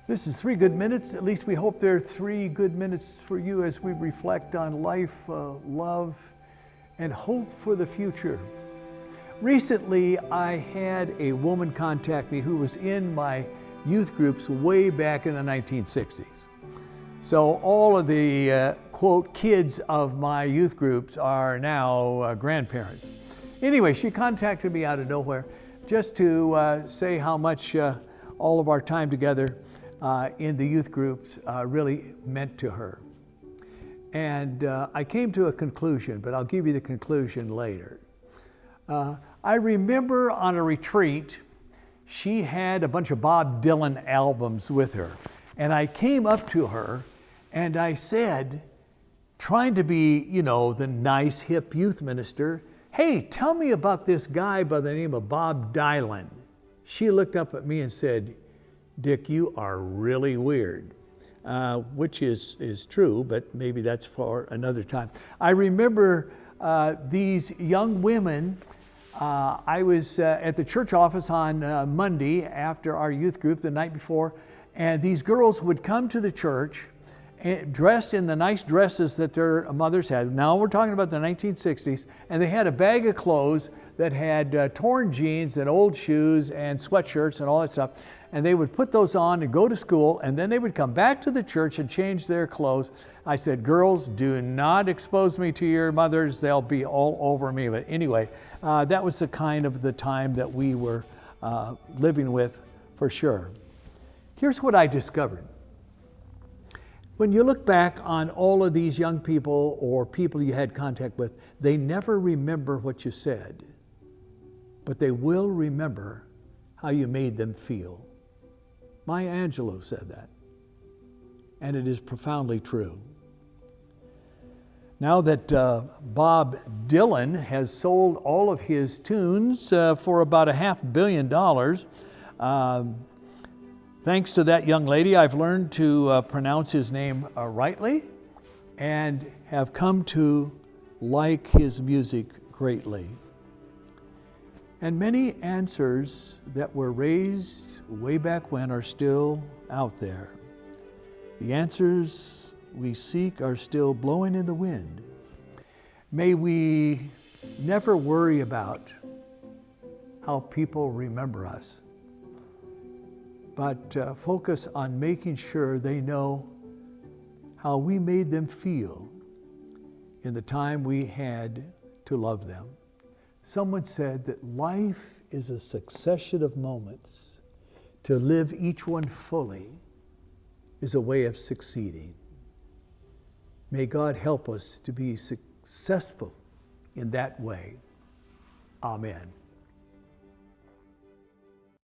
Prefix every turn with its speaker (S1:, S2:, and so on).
S1: This is 3 good minutes. At least we hope there are 3 good minutes for you as we reflect on life, love, and hope for the future. Recently, I had a woman contact me who was in my youth groups way back in the 1960s. So all of the, quote, kids of my youth groups are now grandparents. Anyway, she contacted me out of nowhere just to say how much all of our time together in the youth groups really meant to her. And I came to a conclusion, but I'll give you the conclusion later. I remember on a retreat, she had a bunch of Bob Dylan albums with her. And I came up to her and I said, trying to be, the nice hip youth minister, "Hey, tell me about this guy by the name of Bob Dylan." She looked up at me and said, "Dick, you are really weird," which is true, but maybe that's for another time. I remember these young women. I was at the church office on Monday after our youth group the night before, and these girls would come to the church dressed in the nice dresses that their mothers had. Now we're talking about the 1960s, and they had a bag of clothes that had torn jeans and old shoes and sweatshirts and all that stuff. And they would put those on and go to school, and then they would come back to the church and change their clothes. I said, "Girls, do not expose me to your mothers. They'll be all over me." But anyway, that was the kind of the time that we were living with for sure. Here's what I discovered. When you look back on all of these young people or people you had contact with, they never remember what you said, but they will remember how you made them feel. Maya Angelou said that, and it is profoundly true. Now that Bob Dylan has sold all of his tunes for about $500 million, thanks to that young lady, I've learned to pronounce his name rightly and have come to like his music greatly. And many answers that were raised way back when are still out there. The answers we seek are still blowing in the wind. May we never worry about how people remember us, but focus on making sure they know how we made them feel in the time we had to love them. Someone said that life is a succession of moments. To live each one fully is a way of succeeding. May God help us to be successful in that way. Amen.